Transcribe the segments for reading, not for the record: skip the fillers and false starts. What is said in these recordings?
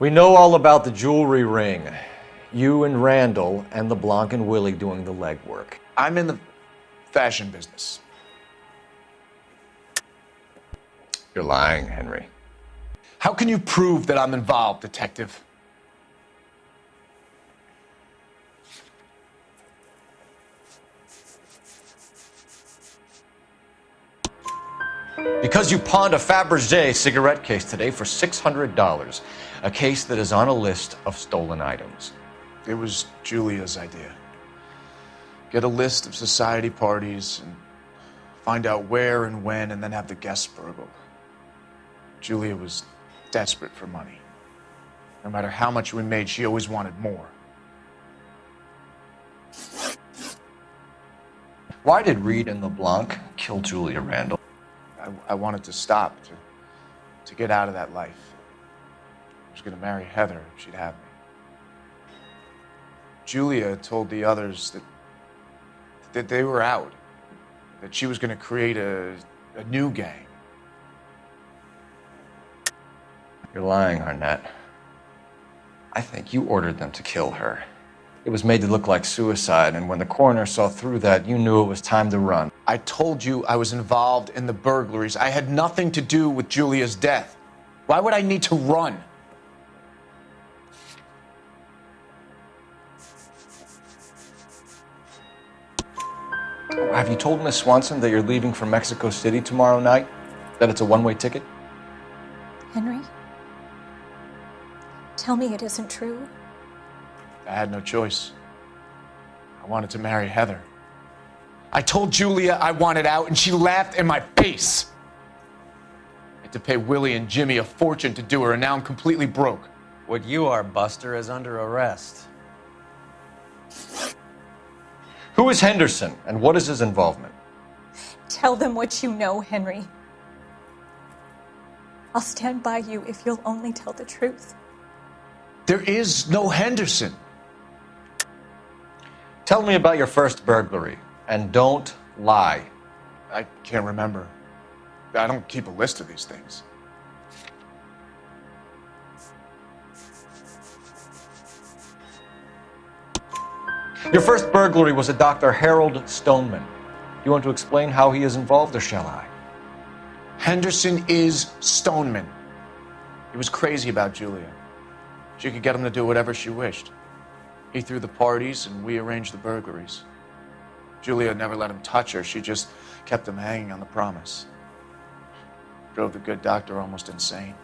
We know all about the jewelry ring. You and Randall and LeBlanc and Willie doing the legwork. I'm in the fashion business. You're lying, Henry. How can you prove that I'm involved, Detective? Because you pawned a Fabergé cigarette case today for $600, a case that is on a list of stolen items. It was Julia's idea. Get a list of society parties and find out where and when, and then have the guests burgled. Julia was desperate for money. No matter how much we made, she always wanted more. Why did Reed and LeBlanc kill Julia Randall? I wanted to stop, to get out of that life. I was going to marry Heather if she'd have me. Julia told the others that they were out, that she was going to create a new gang. You're lying, Arnett. I think you ordered them to kill her. It was made to look like suicide, and when the coroner saw through that, you knew it was time to run. I told you I was involved in the burglaries. I had nothing to do with Julia's death. Why would I need to run? Have you told Miss Swanson that you're leaving for Mexico City tomorrow night? That it's a one-way ticket? Henry? Tell me it isn't true. I had no choice. I wanted to marry Heather. I told Julia I wanted out, and she laughed in my face. I had to pay Willie and Jimmy a fortune to do her, and now I'm completely broke. What you are, Buster, is under arrest. Who is Henderson, and what is his involvement? Tell them what you know, Henry. I'll stand by you if you'll only tell the truth. There is no Henderson. Tell me about your first burglary, and don't lie. I can't remember. I don't keep a list of these things. Your first burglary was a Dr. Harold Stoneman. You want to explain how he is involved, or shall I? Henderson is Stoneman. He was crazy about Julia. She could get him to do whatever she wished. He threw the parties, and we arranged the burglaries. Julia never let him touch her. She just kept him hanging on the promise. Drove the good doctor almost insane.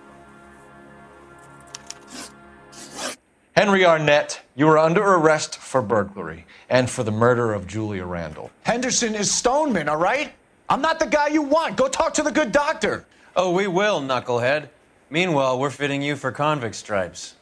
Henry Arnett, you are under arrest for burglary and for the murder of Julia Randall. Henderson is Stoneman, all right? I'm not the guy you want. Go talk to the good doctor. Oh, we will, knucklehead. Meanwhile, we're fitting you for convict stripes.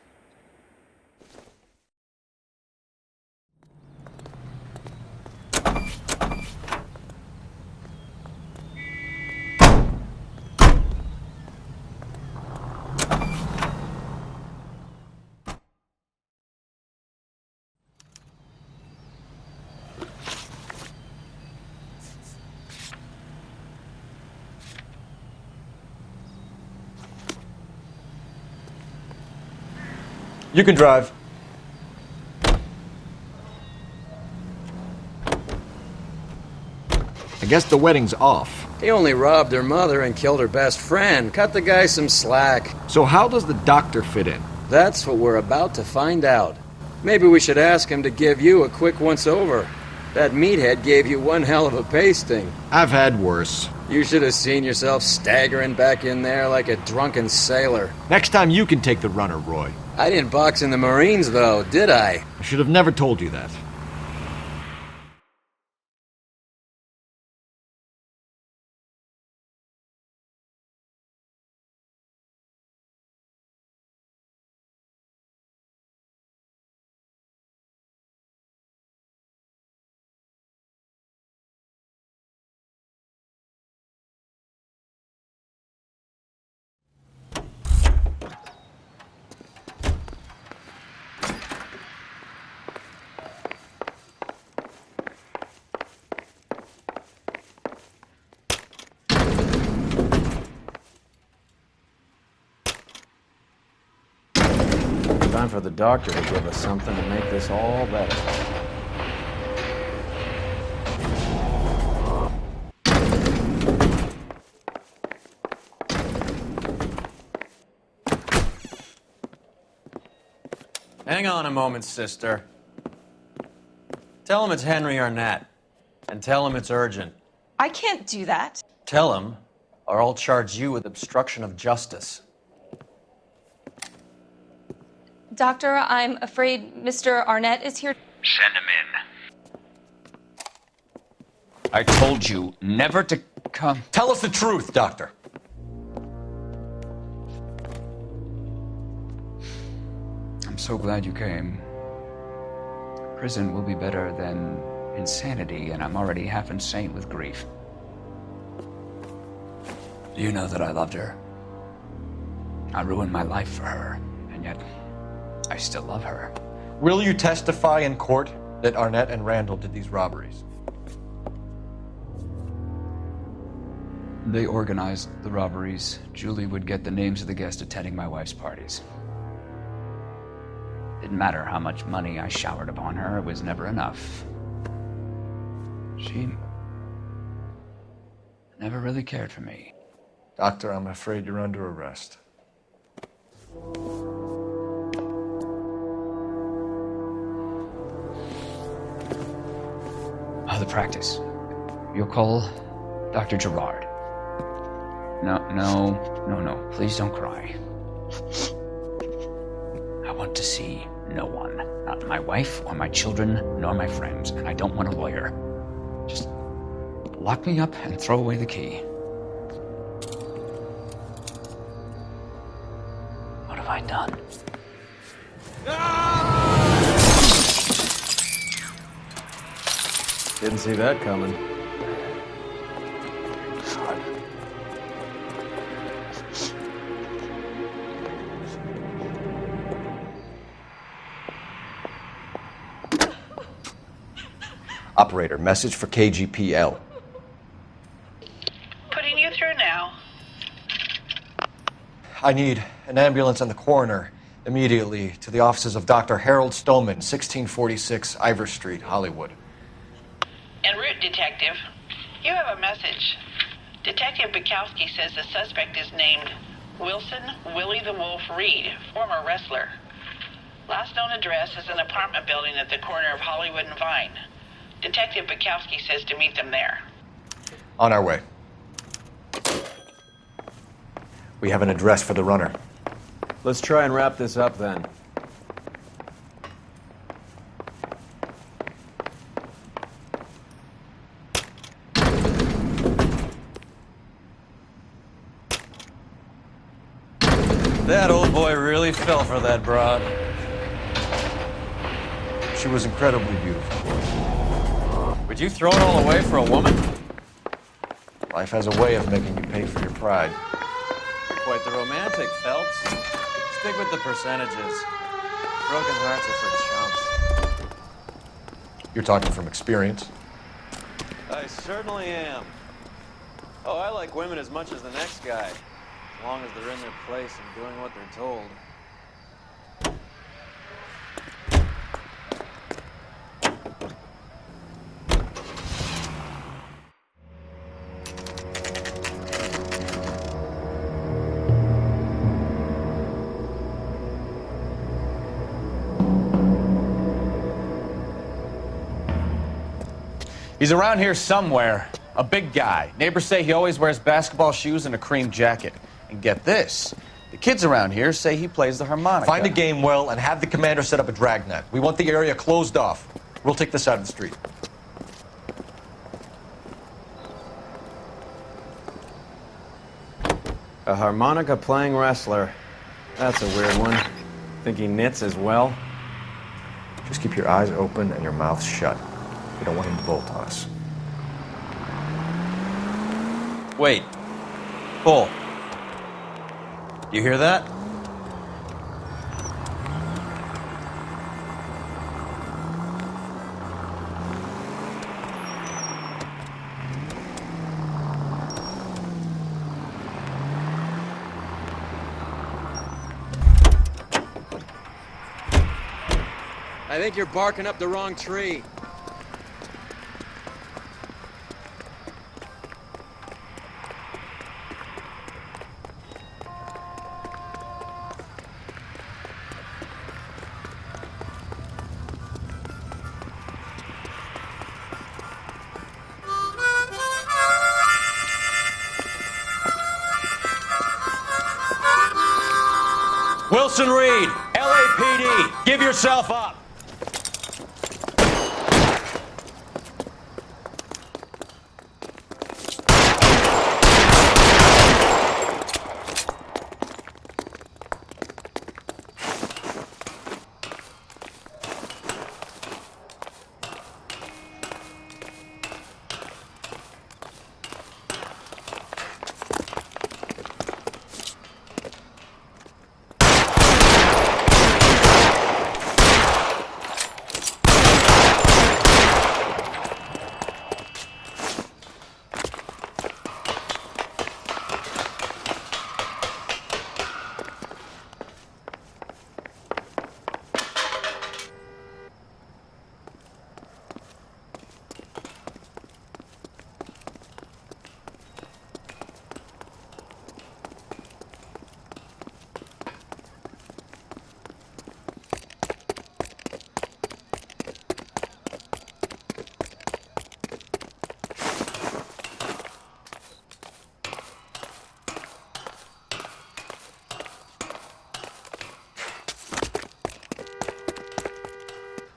You can drive. I guess the wedding's off. He only robbed her mother and killed her best friend. Cut the guy some slack. So how does the doctor fit in? That's what we're about to find out. Maybe we should ask him to give you a quick once-over. That meathead gave you one hell of a pasting. I've had worse. You should have seen yourself staggering back in there like a drunken sailor. Next time you can take the runner, Roy. I didn't box in the Marines, though, did I? I should have never told you that. time for the doctor to give us something to make this all better. Hang on a moment, sister. Tell him it's Henry Arnett. And tell him it's urgent. I can't do that. Tell him, or I'll charge you with obstruction of justice. Doctor, I'm afraid Mr. Arnett is here. Send him in. I told you never to come. Tell us the truth, Doctor. I'm so glad you came. Prison will be better than insanity, and I'm already half insane with grief. Do you know that I loved her? I ruined my life for her, and yet I still love her. Will you testify in court that Arnett and Randall did these robberies? They organized the robberies. Julie would get the names of the guests attending my wife's parties. Didn't matter how much money I showered upon her, it was never enough. She never really cared for me. Doctor, I'm afraid you're under arrest. Oh, the practice. You'll call Dr. Gerard. No. Please don't cry. I want to see no one. Not my wife or my children, nor my friends. And I don't want a lawyer. Just lock me up and throw away the key. What have I done? Didn't see that coming. Operator, message for KGPL. Putting you through now. I need an ambulance and the coroner immediately to the offices of Dr. Harold Stoneman, 1646 Ivor Street, Hollywood. En route, Detective. You have a message. Detective Bukowski says the suspect is named Wilson Willie the Wolf Reed, former wrestler. Last known address is an apartment building at the corner of Hollywood and Vine. Detective Bukowski says to meet them there. On our way. We have an address for the runner. Let's try and wrap this up then. That old boy really fell for that broad. She was incredibly beautiful. Would you throw it all away for a woman? Life has a way of making you pay for your pride. You're quite the romantic, Phelps. Stick with the percentages. Broken hearts are for chumps. You're talking from experience. I certainly am. Oh, I like women as much as the next guy. As long as they're in their place and doing what they're told. He's around here somewhere. A big guy. Neighbors say he always wears basketball shoes and a cream jacket. And get this, the kids around here say he plays the harmonica. Find a game well and have the commander set up a dragnet. We want the area closed off. We'll take this side of the street. A harmonica playing wrestler. That's a weird one. Think he knits as well? Just keep your eyes open and your mouth shut. We don't want him to bolt on us. Wait. Pull. You hear that? I think you're barking up the wrong tree. Wilson Reed, LAPD, give yourself up.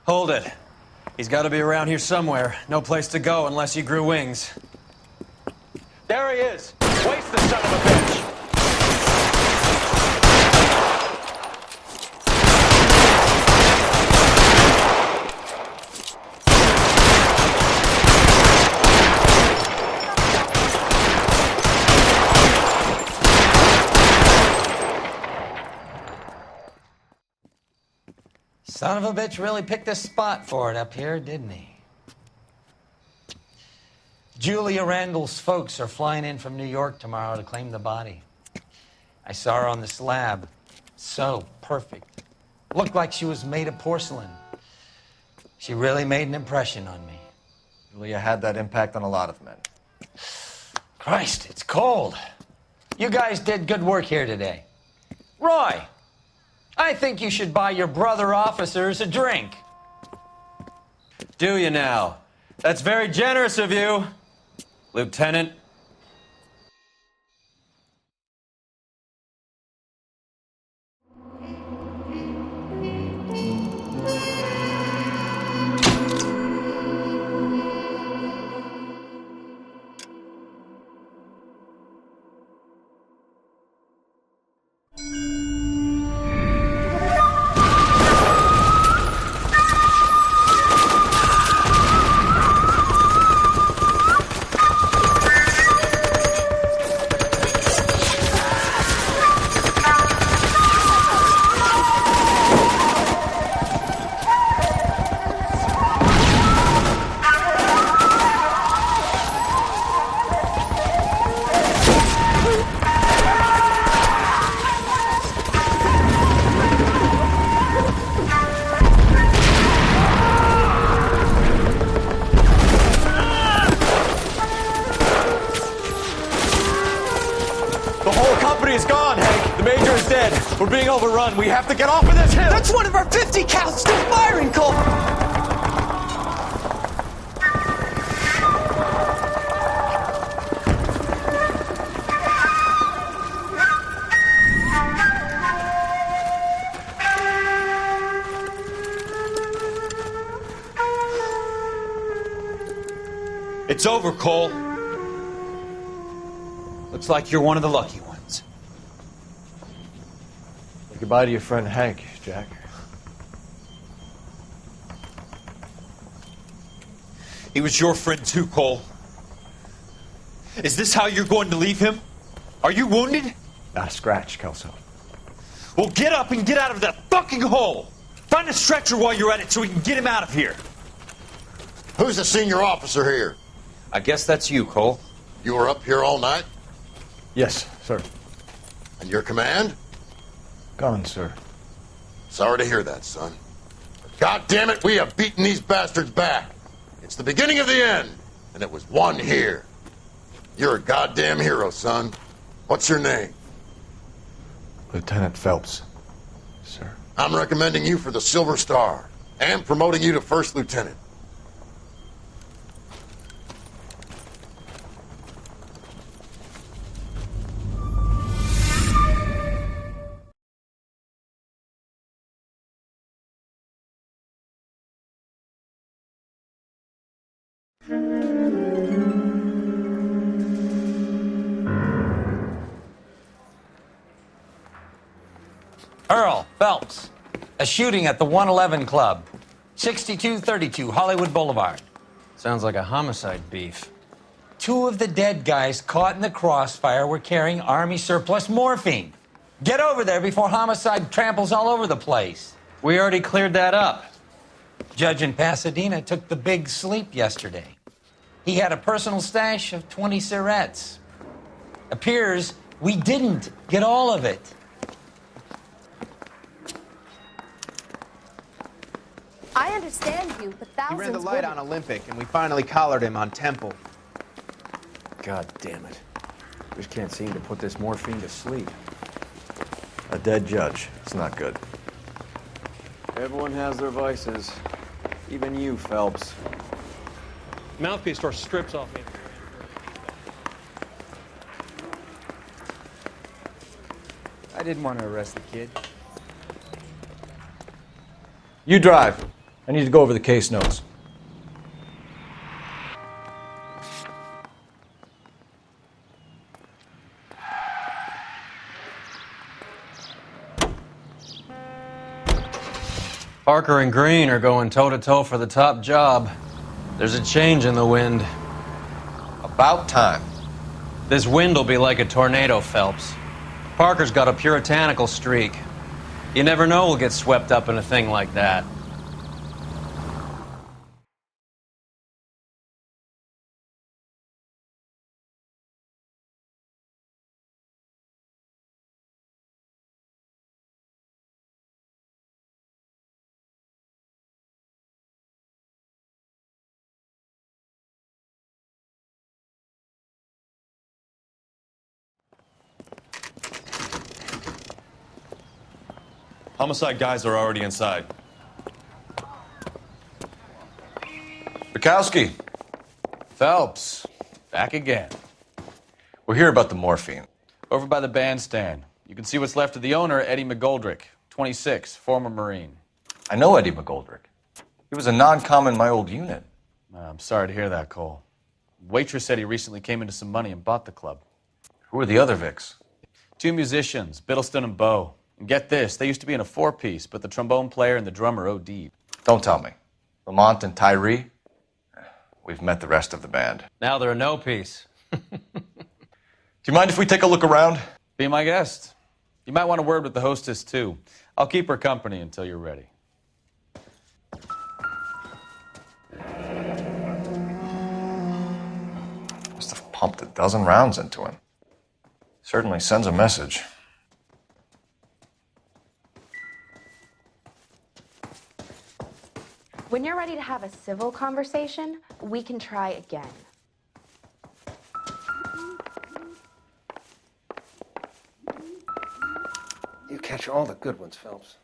Hold it. He's got to be around here somewhere. No place to go unless he grew wings. There he is! Waste the son of a bitch! Son of a bitch really picked a spot for it up here, didn't he? Julia Randall's folks are flying in from New York tomorrow to claim the body. I saw her on the slab. So perfect. Looked like she was made of porcelain. She really made an impression on me. Julia had that impact on a lot of men. Christ, it's cold. You guys did good work here today. Roy, I think you should buy your brother officers a drink. Do you now? That's very generous of you, Lieutenant. We're being overrun. We have to get off of this hill. That's one of our 50 cal still firing, Cole. It's over, Cole. Looks like you're one of the lucky ones. Goodbye to your friend Hank, Jack. He was your friend too, Cole. Is this how you're going to leave him? Are you wounded? Scratch, Kelso. Well, get up and get out of that fucking hole! Find a stretcher while you're at it so we can get him out of here. Who's the senior officer here? I guess that's you, Cole. You were up here all night? Yes, sir. And your command? Gone, sir. Sorry to hear that, son. God damn it, we have beaten these bastards back. It's the beginning of the end, and it was won here. You're a goddamn hero, son. What's your name? Lieutenant Phelps, sir. I'm recommending you for the Silver Star and promoting you to First Lieutenant. Earl Phelps, a shooting at the 111 Club, 6232 Hollywood Boulevard. Sounds like a homicide beef. 2 of the dead guys caught in the crossfire were carrying Army surplus morphine. Get over there before homicide tramples all over the place. We already cleared that up. Judge in Pasadena took the big sleep yesterday. He had a personal stash of 20 cigarettes. Appears we didn't get all of it. I understand you, but thousands He ran the light wouldn't. on Olympic, and we finally collared him on Temple. God damn it. Just can't seem to put this morphine to sleep. A dead judge. It's not good. Everyone has their vices. Even you, Phelps. Mouthpiece tore strips off me. I didn't want to arrest the kid. You drive. I need to go over the case notes. Parker and Green are going toe-to-toe for the top job. There's a change in the wind. About time. This wind will be like a tornado, Phelps. Parker's got a puritanical streak. You never know we'll get swept up in a thing like that. Homicide guys are already inside. Bukowski, Phelps, back again. we're here about the morphine. Over by the bandstand. You can see what's left of the owner, Eddie McGoldrick, 26, former Marine. I know Eddie McGoldrick. He was a non-com in my old unit. I'm sorry to hear that, Cole. Waitress said he recently came into some money and bought the club. Who are the other Vics? 2 musicians, Biddleston and Bowe. And get this, they used to be in a 4-piece, but the trombone player and the drummer OD'd. Don't tell me. Lamont and Tyree? We've met the rest of the band. Now they're a no-piece. Do you mind if we take a look around? Be my guest. You might want a word with the hostess, too. I'll keep her company until you're ready. Must have pumped a dozen rounds into him. Certainly sends a message. When you're ready to have a civil conversation, we can try again. You catch all the good ones, Phelps.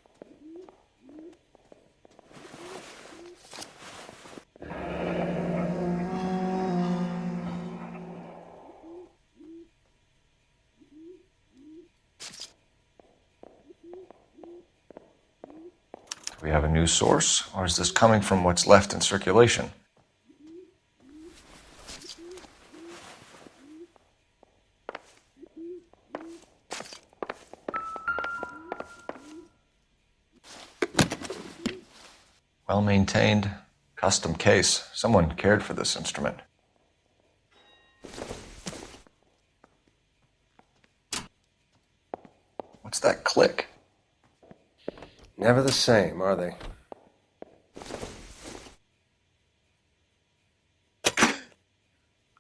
Do we have a new source, or is this coming from what's left in circulation? Well-maintained, custom case. Someone cared for this instrument. What's that click? Never the same, are they?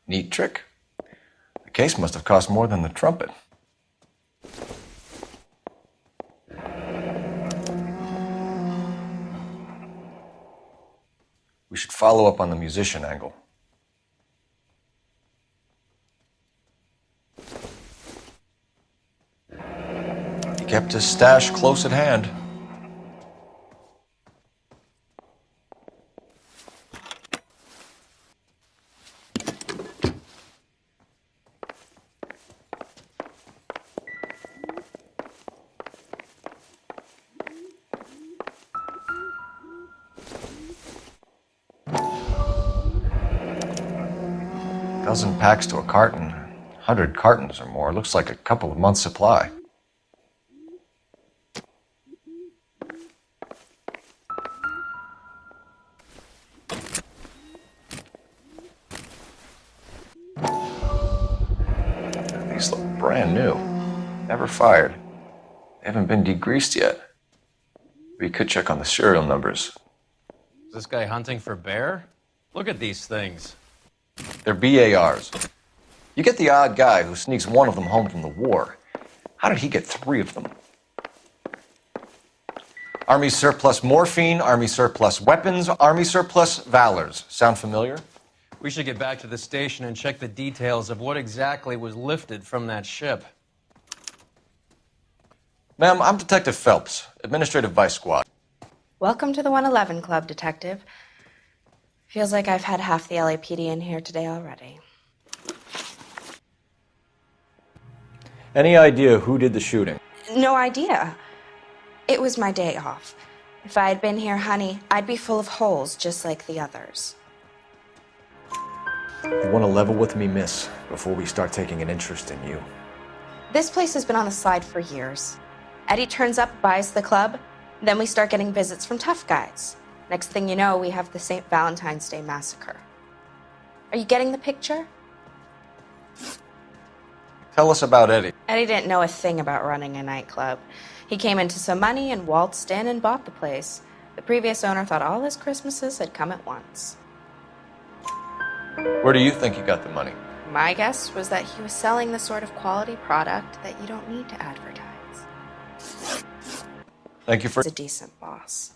Neat trick. The case must have cost more than the trumpet. We should follow up on the musician angle. He kept his stash close at hand. Dozen packs to a carton, 100 cartons or more. Looks like a couple of months' supply. These look brand new. Never fired. They haven't been degreased yet. We could check on the serial numbers. Is this guy hunting for bear? Look at these things. They're BARs. You get the odd guy who sneaks one of them home from the war. How did he get 3 of them? Army surplus morphine, Army surplus weapons, Army surplus valors. Sound familiar? We should get back to the station and check the details of what exactly was lifted from that ship. Ma'am, I'm Detective Phelps, Administrative Vice Squad. Welcome to the 111 Club, Detective. Feels like I've had half the LAPD in here today already. Any idea who did the shooting? No idea. It was my day off. If I had been here, honey, I'd be full of holes just like the others. You want to level with me, miss, before we start taking an interest in you. This place has been on the slide for years. Eddie turns up, buys the club, then we start getting visits from tough guys. Next thing you know, we have the St. Valentine's Day massacre. Are you getting the picture? Tell us about Eddie. Eddie didn't know a thing about running a nightclub. He came into some money and waltzed in and bought the place. The previous owner thought all his Christmases had come at once. Where do you think he got the money? My guess was that he was selling the sort of quality product that you don't need to advertise. Thank you for... He's a decent boss.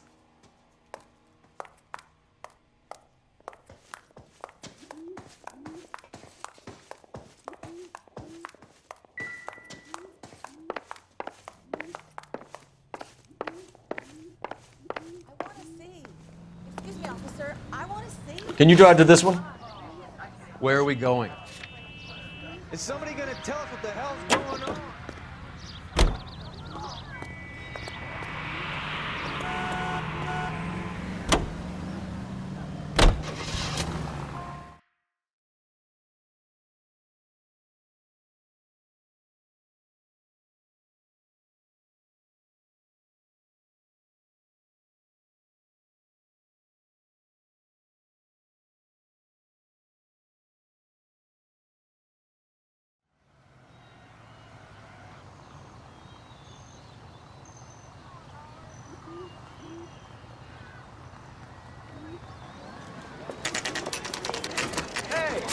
Can you drive to this one? Where are we going? Is somebody gonna tell us what the hell's going on?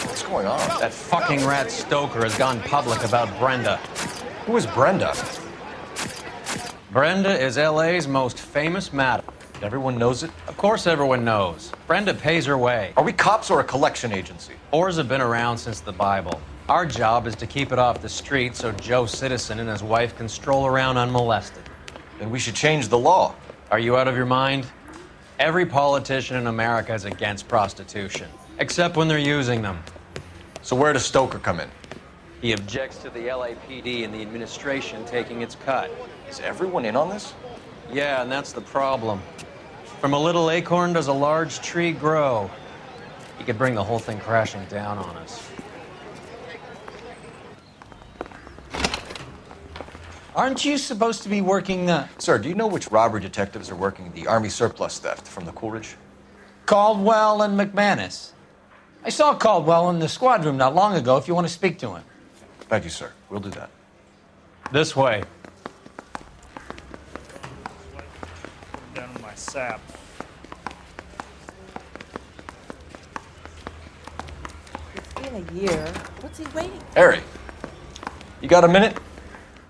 What's going on? That fucking rat Stoker has gone public about Brenda. Who is Brenda? Brenda is LA's most famous madam. Everyone knows it? Of course everyone knows. Brenda pays her way. Are we cops or a collection agency? Whores have been around since the Bible. Our job is to keep it off the street so Joe Citizen and his wife can stroll around unmolested. Then we should change the law. Are you out of your mind? Every politician in America is against prostitution, except when they're using them. So where does Stoker come in? He objects to the LAPD and the administration taking its cut. Is everyone in on this? Yeah, and that's the problem. From a little acorn does a large tree grow. He could bring the whole thing crashing down on us. Aren't you supposed to be working the... Sir, do you know which robbery detectives are working the Army surplus theft from the Coolidge? Caldwell and McManus? I saw Caldwell in the squad room not long ago if you want to speak to him. Thank you, sir. We'll do that. This way. Down in my sap. It's been a year. What's he waiting for? Harry, you got a minute?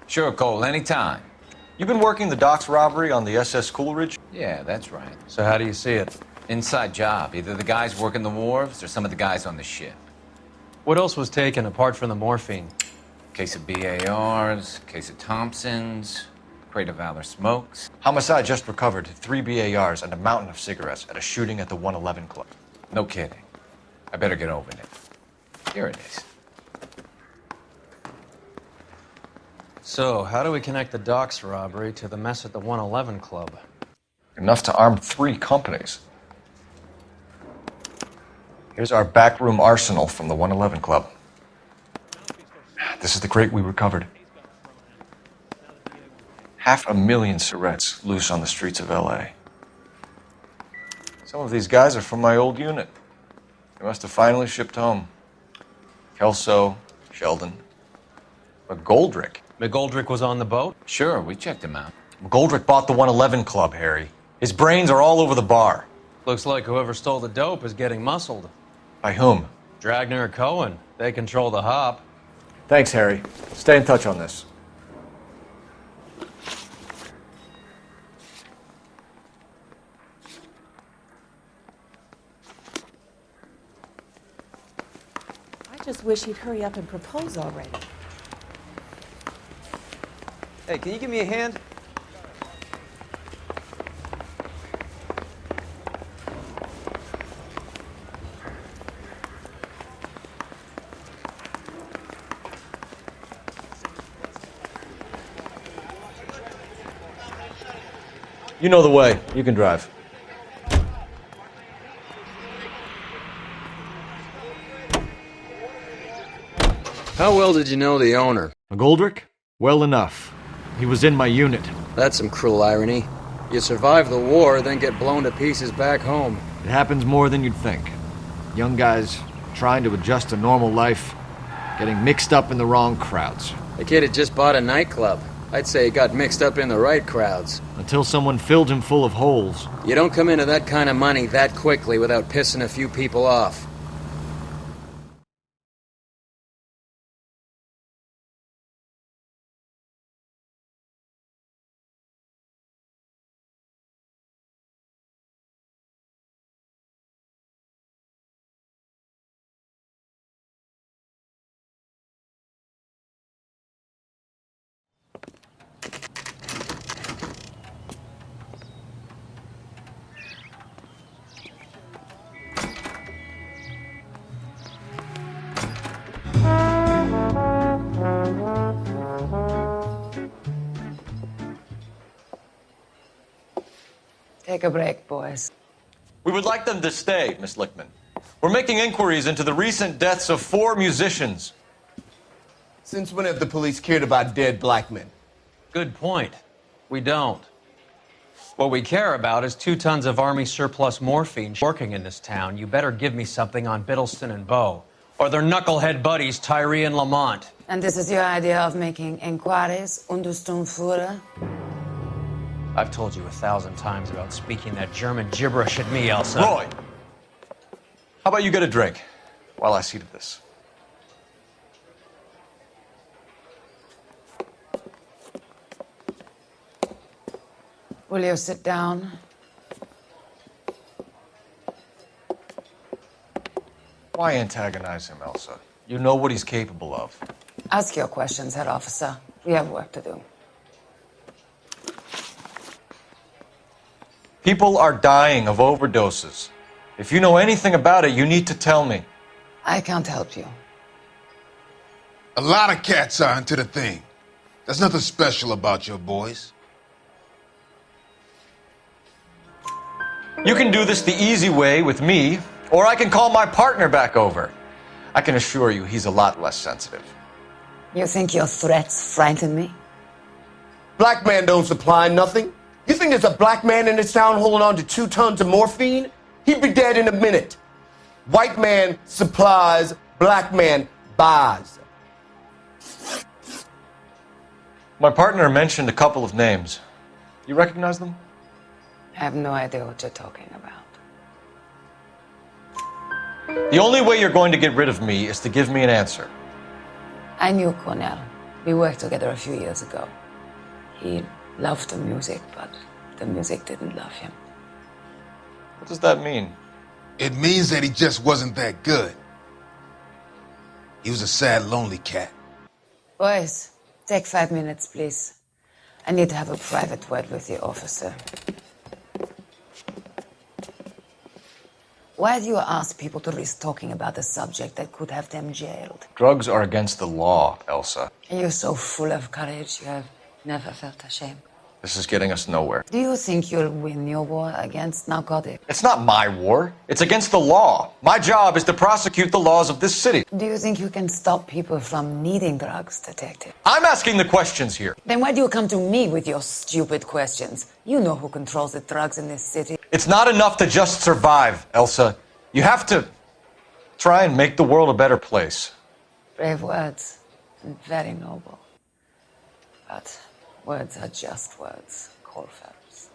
Sure, Cole, anytime. You've been working the docks robbery on the SS Coolidge? Yeah, that's right. So how do you see it? Inside job. Either the guys working the wharves or some of the guys on the ship. What else was taken apart from the morphine? Case of BARs, case of Thompsons, crate of Valor smokes. Homicide just recovered 3 BARs and a mountain of cigarettes at a shooting at the 111 Club. No kidding. I better get over it. Here it is. So, how do we connect the docks robbery to the mess at the 111 Club? Enough to arm 3 companies. Here's our backroom arsenal from the 111 Club. This is the crate we recovered. 500,000 cigarettes loose on the streets of LA. Some of these guys are from my old unit. They must have finally shipped home. Kelso, Sheldon, McGoldrick. McGoldrick was on the boat? Sure, we checked him out. McGoldrick bought the 111 Club, Harry. His brains are all over the bar. Looks like whoever stole the dope is getting muscled. By whom? Dragner or Cohen. They control the hop. Thanks, Harry. Stay in touch on this. I just wish he'd hurry up and propose already. Hey, can you give me a hand? You know the way. You can drive. How well did you know the owner? McGoldrick? Well enough. He was in my unit. That's some cruel irony. You survive the war, then get blown to pieces back home. It happens more than you'd think. Young guys trying to adjust to normal life, getting mixed up in the wrong crowds. The kid had just bought a nightclub. I'd say he got mixed up in the right crowds. Until someone filled him full of holes. You don't come into that kind of money that quickly without pissing a few people off. Take a break, boys. We would like them to stay, Miss Lichtman. We're making inquiries into the recent deaths of 4 musicians. Since when have the police cared about dead black men? Good point. We don't. What we care about is 2 tons of Army surplus morphine working in this town. You better give me something on Biddleston and Bow, or their knucklehead buddies Tyree and Lamont. And this is your idea of making inquiries, Untersturmführer? I've told you 1,000 times about speaking that German gibberish at me, Elsa. Roy! How about you get a drink while I see to this? Will you sit down? Why antagonize him, Elsa? You know what he's capable of. Ask your questions, head officer. We have work to do. People are dying of overdoses. If you know anything about it, you need to tell me. I can't help you. A lot of cats are into the thing. There's nothing special about your boys. You can do this the easy way with me, or I can call my partner back over. I can assure you he's a lot less sensitive. You think your threats frighten me? Black man don't supply nothing. You think there's a black man in this town holding on to 2 tons of morphine? He'd be dead in a minute. White man supplies, black man buys. My partner mentioned a couple of names. You recognize them? I have no idea what you're talking about. The only way you're going to get rid of me is to give me an answer. I knew Cornell. We worked together a few years ago. He loved the music, but the music didn't love him. What does that mean? It means that he just wasn't that good. He was a sad, lonely cat. Boys, take 5 minutes, please. I need to have a private word with the officer. Why do you ask people to risk talking about a subject that could have them jailed? Drugs are against the law, Elsa. You're so full of courage, you have never felt ashamed. This is getting us nowhere. Do you think you'll win your war against narcotics? It's not my war. It's against the law. My job is to prosecute the laws of this city. Do you think you can stop people from needing drugs, Detective? I'm asking the questions here. Then why do you come to me with your stupid questions? You know who controls the drugs in this city. It's not enough to just survive, Elsa. You have to try and make the world a better place. Brave words, and very noble. But words are just words, Cole Phelps.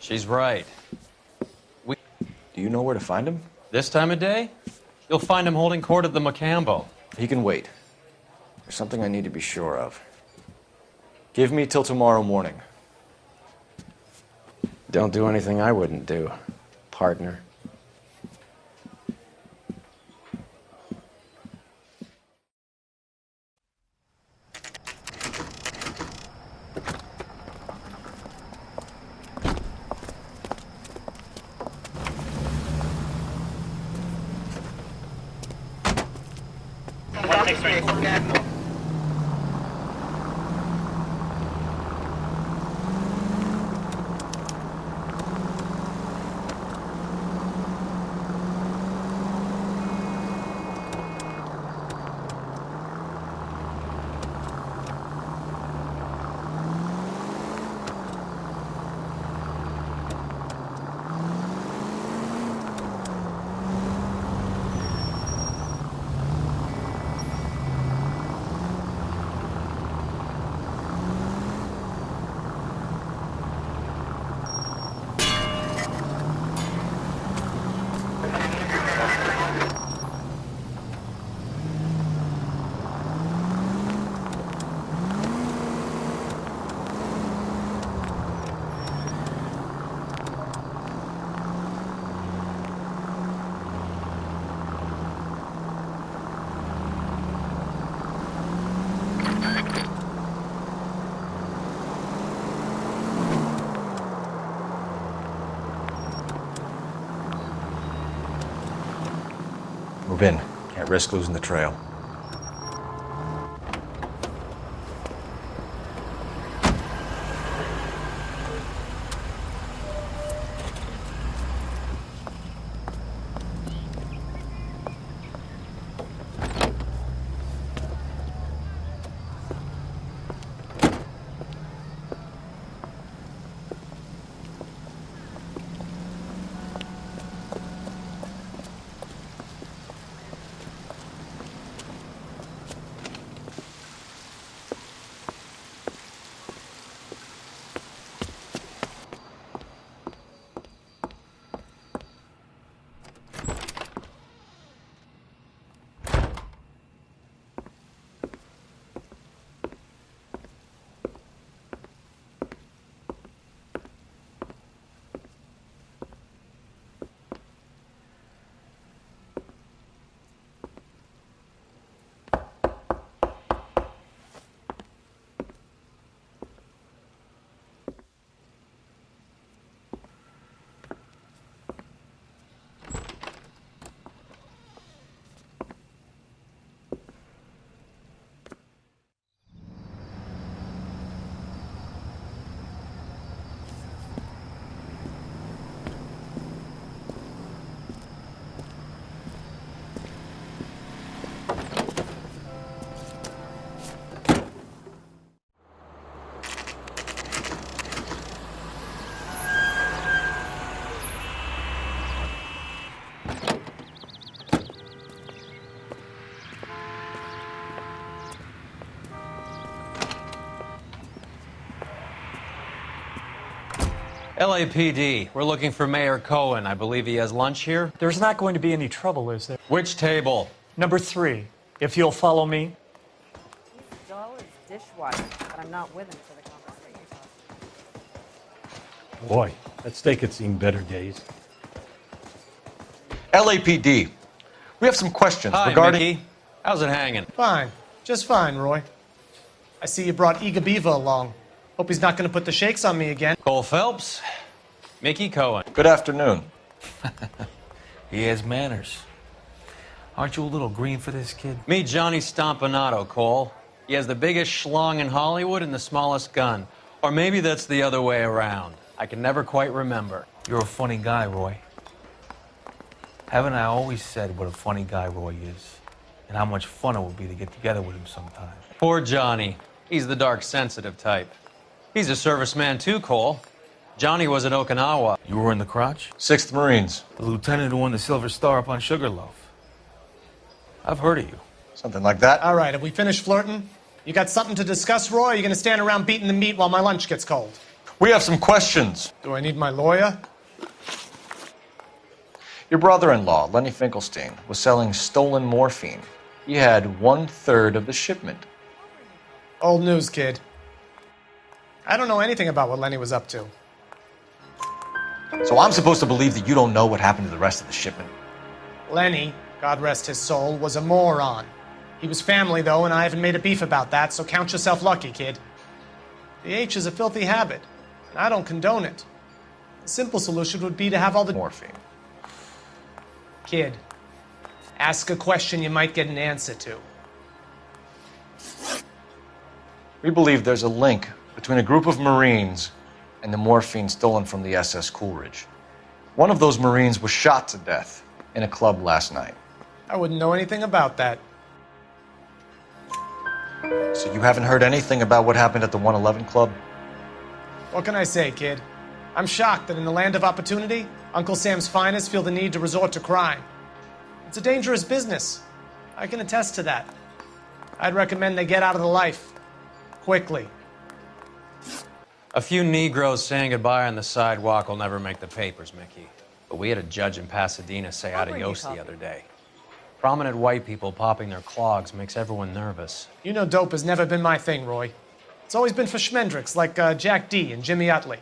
She's right. Do you know where to find him? This time of day, you'll find him holding court at the Macambo. He can wait. There's something I need to be sure of. Give me till tomorrow morning. Don't do anything I wouldn't do, partner. Move in. Can't risk losing the trail. LAPD, we're looking for Mayor Cohen. I believe he has lunch here. There's not going to be any trouble, is there? Which table? Number 3, if you'll follow me. He's dull as dishwasher, but I'm not with him for the conversation. Boy, that steak had seen better days. LAPD. We have some questions Hi, regarding... Mickey. How's it hanging? Fine. Just fine, Roy. I see you brought Iga Beaver along. Hope he's not going to put the shakes on me again. Cole Phelps, Mickey Cohen. Good afternoon. He has manners. Aren't you a little green for this kid? Meet Johnny Stompanato, Cole. He has the biggest schlong in Hollywood and the smallest gun. Or maybe that's the other way around. I can never quite remember. You're a funny guy, Roy. Haven't I always said what a funny guy Roy is? And how much fun it would be to get together with him sometime. Poor Johnny. He's the dark, sensitive type. He's a serviceman too, Cole. Johnny was at Okinawa. You were in the crotch? 6th Marines. The lieutenant who won the Silver Star up on Sugarloaf. I've heard of you. Something like that. All right, have we finished flirting? You got something to discuss, Roy, or are you going to stand around beating the meat while my lunch gets cold? We have some questions. Do I need my lawyer? Your brother-in-law, Lenny Finkelstein, was selling stolen morphine. He had 1/3 of the shipment. Old news, kid. I don't know anything about what Lenny was up to. So I'm supposed to believe that you don't know what happened to the rest of the shipment? Lenny, God rest his soul, was a moron. He was family, though, and I haven't made a beef about that, so count yourself lucky, kid. The H is a filthy habit, and I don't condone it. The simple solution would be to have all the morphine. Kid, ask a question you might get an answer to. We believe there's a link between a group of Marines and the morphine stolen from the SS Coolidge. One of those Marines was shot to death in a club last night. I wouldn't know anything about that. So you haven't heard anything about what happened at the 111 Club? What can I say, kid? I'm shocked that in the land of opportunity, Uncle Sam's finest feel the need to resort to crime. It's a dangerous business. I can attest to that. I'd recommend they get out of the life. Quickly. A few Negroes saying goodbye on the sidewalk will never make the papers, Mickey. But we had a judge in Pasadena say adios the other day. Prominent white people popping their clogs makes everyone nervous. You know dope has never been my thing, Roy. It's always been for schmendricks like Jack D. and Jimmy Utley.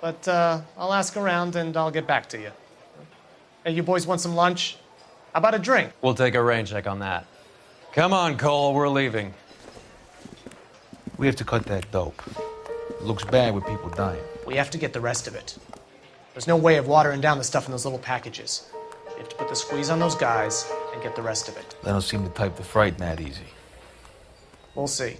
But I'll ask around and I'll get back to you. Hey, you boys want some lunch? How about a drink? We'll take a rain check on that. Come on, Cole, we're leaving. We have to cut that dope. It looks bad with people dying. We have to get the rest of it. There's no way of watering down the stuff in those little packages. You have to put the squeeze on those guys and get the rest of it. They don't seem to type the frighten that easy. We'll see.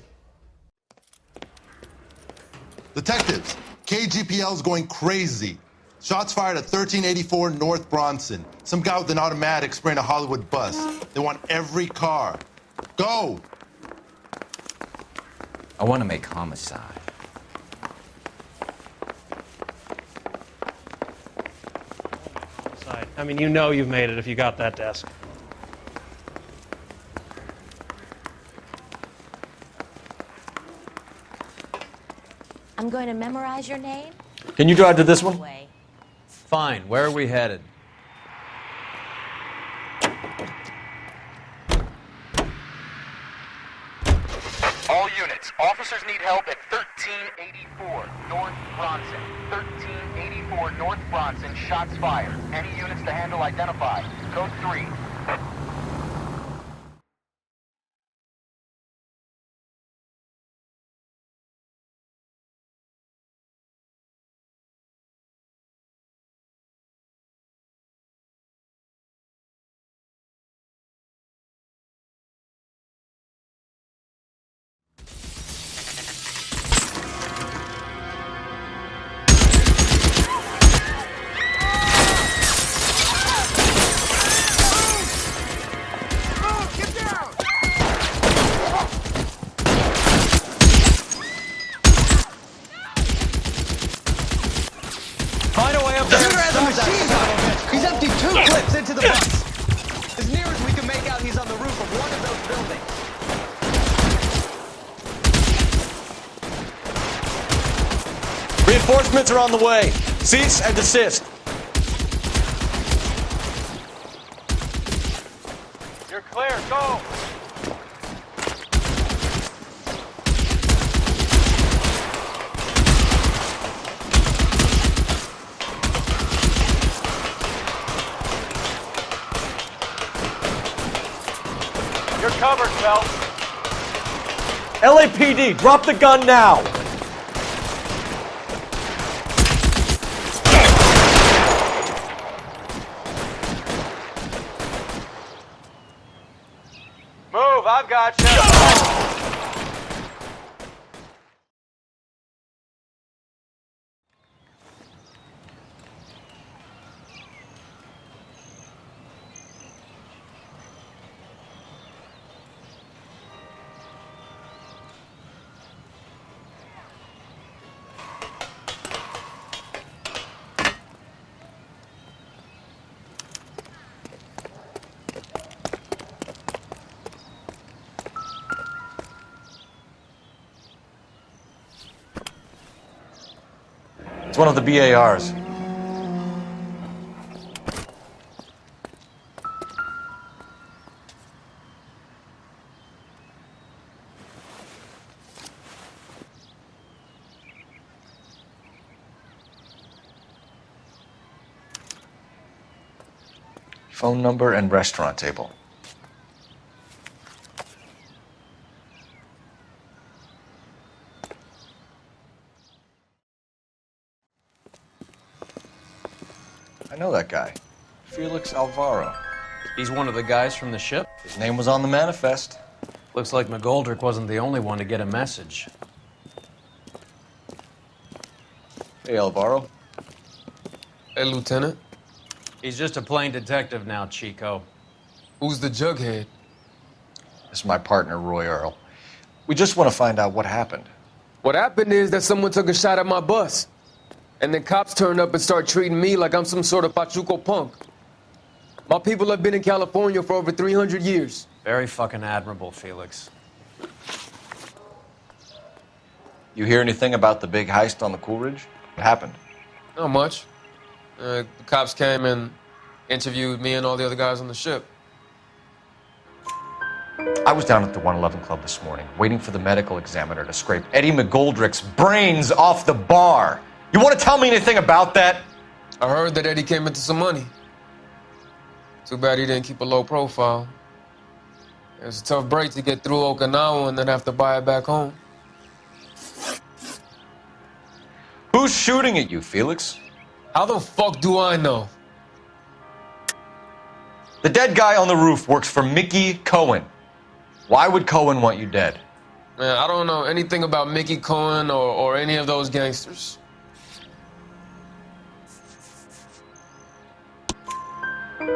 Detectives, KGPL's going crazy. Shots fired at 1384 North Bronson. Some guy with an automatic spraying a Hollywood bus. They want every car. Go! I want to make homicide. I mean, you know you've made it if you got that desk. I'm going to memorize your name. Can you drive to this one? Fine, where are we headed? All units, officers need help at 1384 North Bronson. 1384 North Bronson, shots fired. Any units to handle identify. Code 3. Find a way up there. He's emptied 2 clips into the bus. As near as we can make out, he's on the roof of one of those buildings. Reinforcements are on the way. Cease and desist. You're clear. Go. Phelps. LAPD, drop the gun now! Move, I've got you. It's one of the BARs. Phone number and restaurant table. I know that guy. Felix Alvaro. He's one of the guys from the ship? His name was on the manifest. Looks like McGoldrick wasn't the only one to get a message. Hey, Alvaro. Hey, Lieutenant. He's just a plain detective now, Chico. Who's the jughead? This is my partner, Roy Earl. We just want to find out what happened. What happened is that someone took a shot at my bus. And then cops turned up and start treating me like I'm some sort of Pachuco punk. My people have been in California for over 300 years. Very fucking admirable, Felix. You hear anything about the big heist on the Coolidge? What happened? Not much. The cops came and interviewed me and all the other guys on the ship. I was down at the 111 Club this morning, waiting for the medical examiner to scrape Eddie McGoldrick's brains off the bar. You want to tell me anything about that? I heard that Eddie came into some money. Too bad he didn't keep a low profile. It was a tough break to get through Okinawa and then have to buy it back home. Who's shooting at you, Felix? How the fuck do I know? The dead guy on the roof works for Mickey Cohen. Why would Cohen want you dead? Man, I don't know anything about Mickey Cohen or any of those gangsters.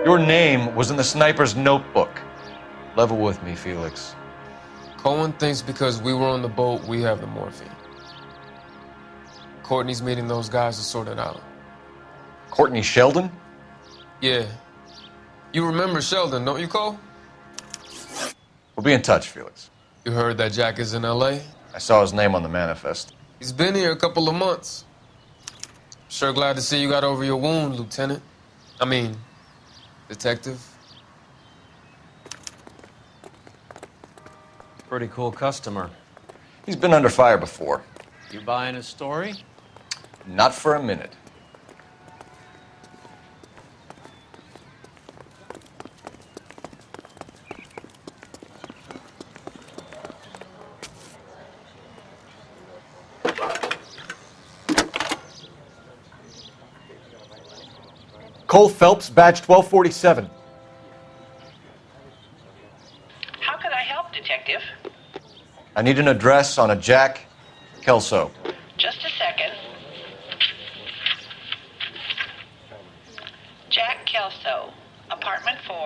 Your name was in the sniper's notebook. Level with me, Felix. Cohen thinks because we were on the boat, we have the morphine. Courtney's meeting those guys to sort it out. Courtney Sheldon? Yeah. You remember Sheldon, don't you, Cole? We'll be in touch, Felix. You heard that Jack is in L.A.? I saw his name on the manifest. He's been here a couple of months. Sure glad to see you got over your wound, Lieutenant. I mean, Detective. Pretty cool customer. He's been under fire before. You buying his story? Not for a minute. Cole Phelps, badge 1247. How can I help, Detective? I need an address on a Jack Kelso. Just a second. Jack Kelso, apartment 4,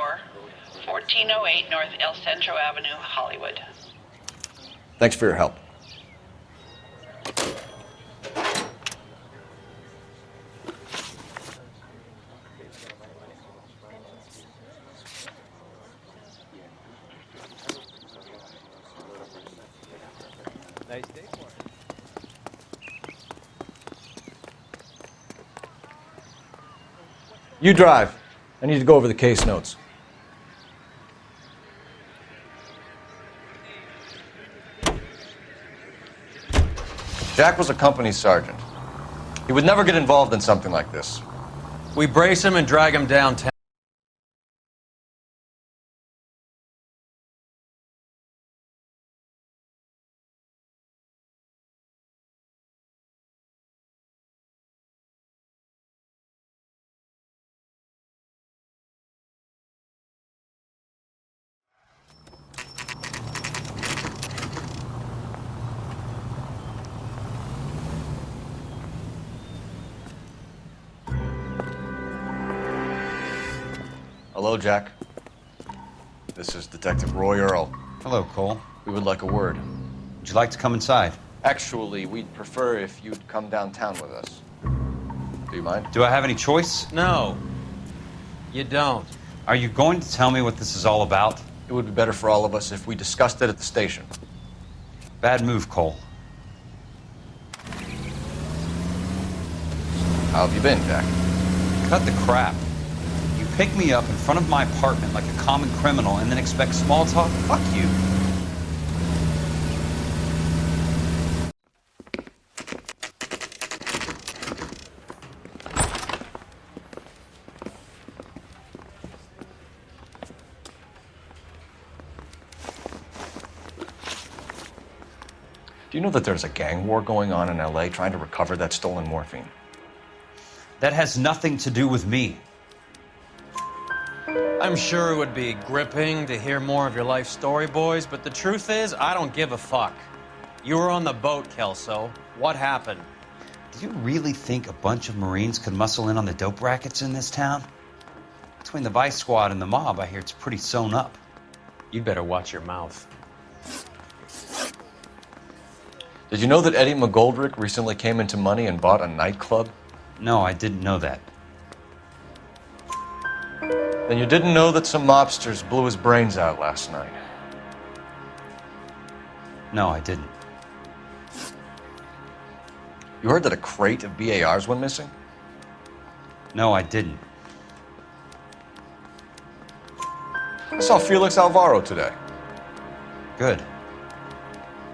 1408 North El Centro Avenue, Hollywood. Thanks for your help. Nice day for it. You drive. I need to go over the case notes. Jack was a company sergeant. He would never get involved in something like this. We brace him and drag him downtown. Hello, Jack. This is Detective Roy Earl. Hello, Cole. We would like a word. Would you like to come inside? Actually, we'd prefer if you'd come downtown with us. Do you mind? Do I have any choice? No, you don't. Are you going to tell me what this is all about? It would be better for all of us if we discussed it at the station. Bad move, Cole. How have you been, Jack? Cut the crap. You pick me up in front of my apartment like a common criminal and then expect small talk? Fuck you. Do you know that there's a gang war going on in LA trying to recover that stolen morphine? That has nothing to do with me. I'm sure it would be gripping to hear more of your life story, boys, but the truth is, I don't give a fuck. You were on the boat, Kelso. What happened? Do you really think a bunch of Marines could muscle in on the dope rackets in this town? Between the Vice Squad and the mob, I hear it's pretty sewn up. You'd better watch your mouth. Did you know that Eddie McGoldrick recently came into money and bought a nightclub? No, I didn't know that. Then you didn't know that some mobsters blew his brains out last night? No, I didn't. You heard that a crate of BARs went missing? No, I didn't. I saw Felix Alvaro today. Good.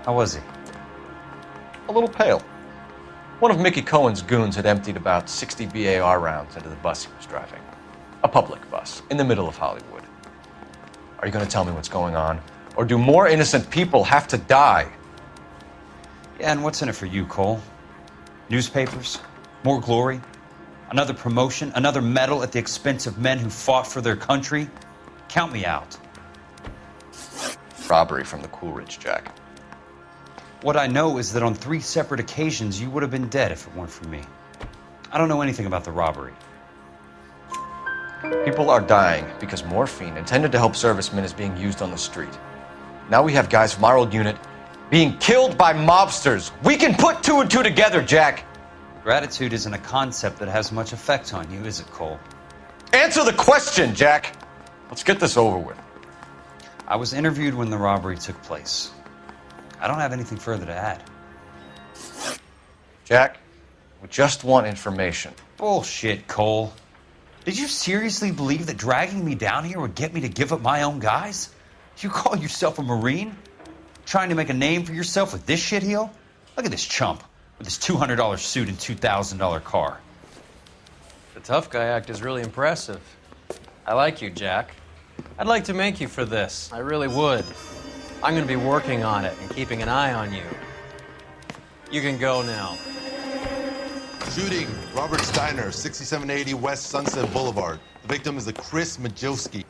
How was he? A little pale. One of Mickey Cohen's goons had emptied about 60 BAR rounds into the bus he was driving. A public bus, in the middle of Hollywood. Are you going to tell me what's going on? Or do more innocent people have to die? Yeah, and what's in it for you, Cole? Newspapers? More glory? Another promotion? Another medal at the expense of men who fought for their country? Count me out. Robbery from the Coolidge, Jack. What I know is that on 3 separate occasions, you would have been dead if it weren't for me. I don't know anything about the robbery. People are dying because morphine intended to help servicemen is being used on the street. Now we have guys from our old unit being killed by mobsters. We can put 2 and 2 together, Jack. Gratitude isn't a concept that has much effect on you, is it, Cole? Answer the question, Jack. Let's get this over with. I was interviewed when the robbery took place. I don't have anything further to add. Jack, we just want information. Bullshit, Cole. Did you seriously believe that dragging me down here would get me to give up my own guys? You call yourself a Marine? Trying to make a name for yourself with this shitheel? Look at this chump with his $200 suit and $2,000 car. The tough guy act is really impressive. I like you, Jack. I'd like to make you for this. I really would. I'm going to be working on it and keeping an eye on you. You can go now. Shooting, Robert Steiner, 6780 West Sunset Boulevard. The victim is a Chris Majowski.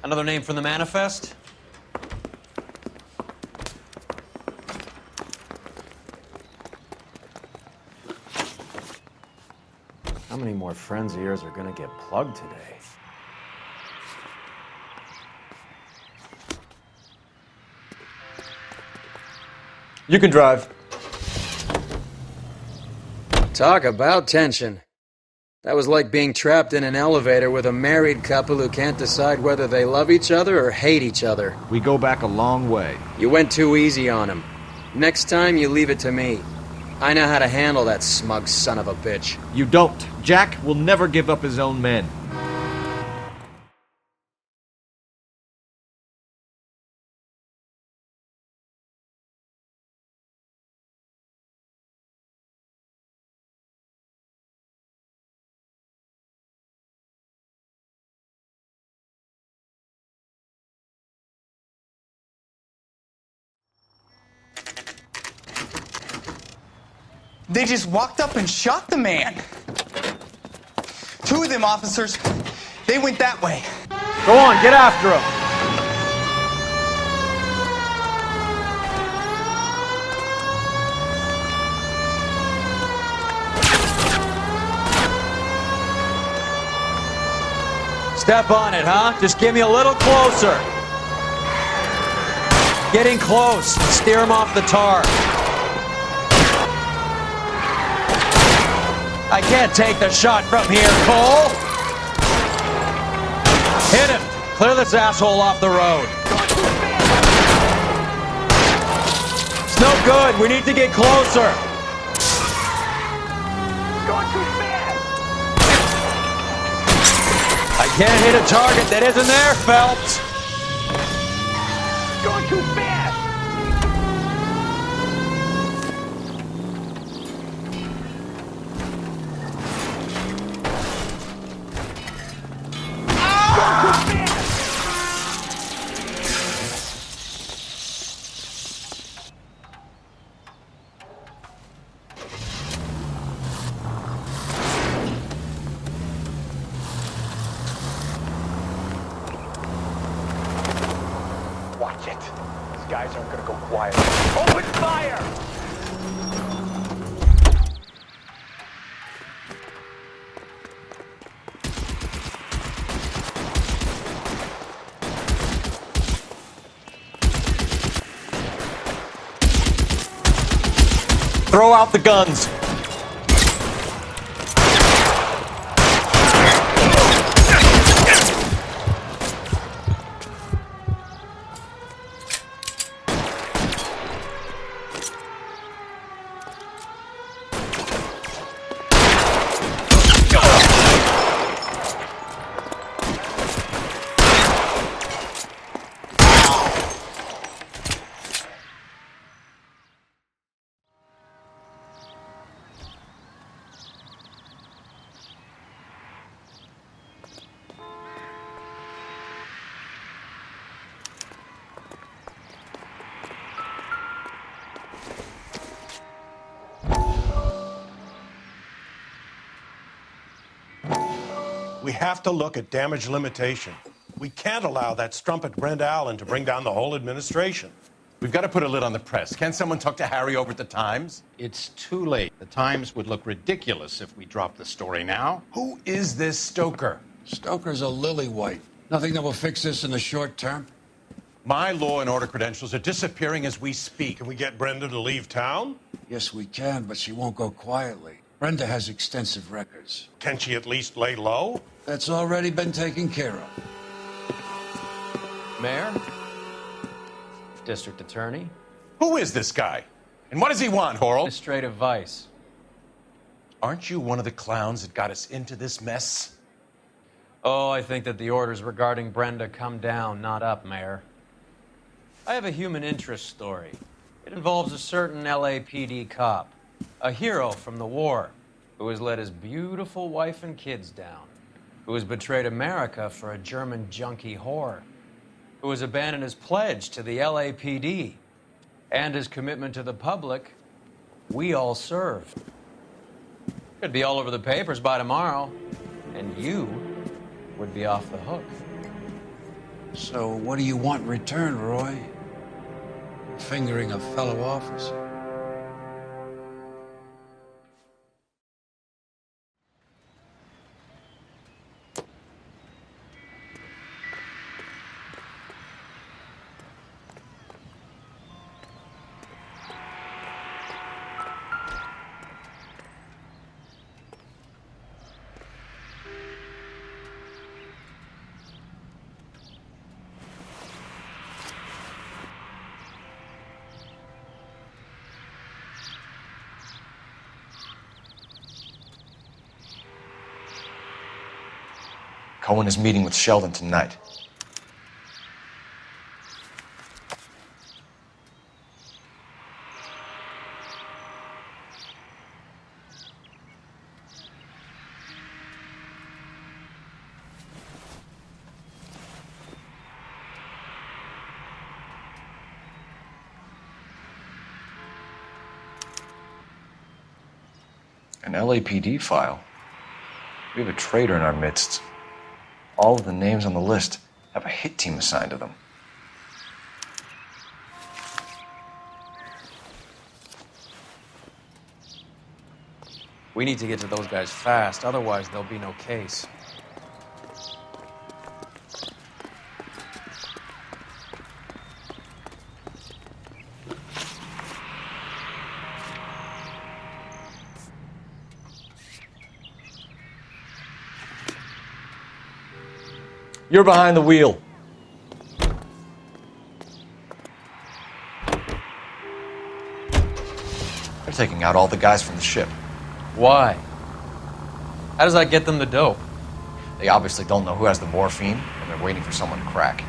Another name from the manifest? How many more friends of yours are going to get plugged today? You can drive. Talk about tension. That was like being trapped in an elevator with a married couple who can't decide whether they love each other or hate each other. We go back a long way. You went too easy on him. Next time, you leave it to me. I know how to handle that smug son of a bitch. You don't. Jack will never give up his own men. They just walked up and shot the man. 2 of them officers, they went that way. Go on, get after him. Step on it, huh? Just get me a little closer. Getting close. Steer him off the tar. I can't take the shot from here, Cole. Hit him. Clear this asshole off the road. It's no good. We need to get closer. Going too fast! I can't hit a target that isn't there, Phelps. Going too fast! Watch it. These guys aren't gonna go quiet. Open fire! Throw out the guns. We have to look at damage limitation. We can't allow that strumpet Brenda Allen to bring down the whole administration. We've got to put a lid on the press. Can someone talk to Harry over at the Times? It's too late. The Times would look ridiculous if we dropped the story now. Who is this Stoker? Stoker's a lily-white. Nothing that will fix this in the short term. My law and order credentials are disappearing as we speak. Can we get Brenda to leave town? Yes, we can, but she won't go quietly. Brenda has extensive records. Can she at least lay low? That's already been taken care of. Mayor? District Attorney? Who is this guy? And what does he want, Horrell? Administrative vice. Aren't you one of the clowns that got us into this mess? Oh, I think that the orders regarding Brenda come down, not up, Mayor. I have a human interest story. It involves a certain LAPD cop, a hero from the war, who has let his beautiful wife and kids down, who has betrayed America for a German junkie whore, who has abandoned his pledge to the LAPD and his commitment to the public. We all served. Could be all over the papers by tomorrow, and you would be off the hook. So what do you want in return, Roy? Fingering a fellow officer. Cohen is meeting with Sheldon tonight. An LAPD file. We have a traitor in our midst. All of the names on the list have a hit team assigned to them. We need to get to those guys fast, otherwise there'll be no case. You're behind the wheel. They're taking out all the guys from the ship. Why? How does that get them the dope? They obviously don't know who has the morphine, and they're waiting for someone to crack.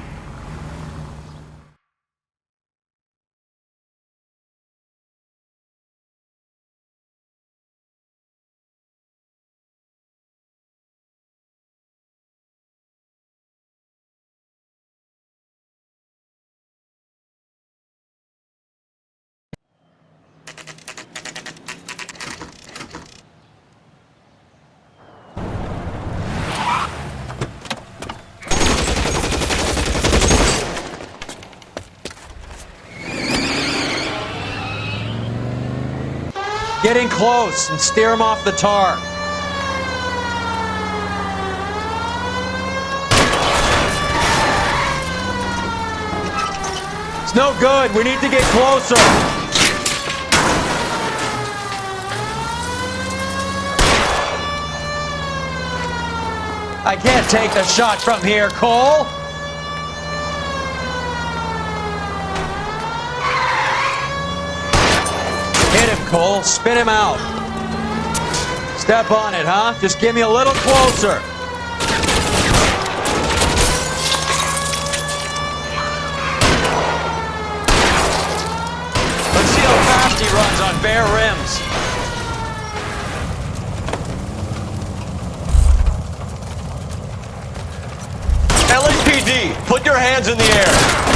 Get in close and steer him off the tar. It's no good. We need to get closer. I can't take the shot from here, Cole. Hit him, Cole. Spin him out. Step on it, huh? Just get me a little closer. Let's see how fast he runs on bare rims. LAPD, put your hands in the air.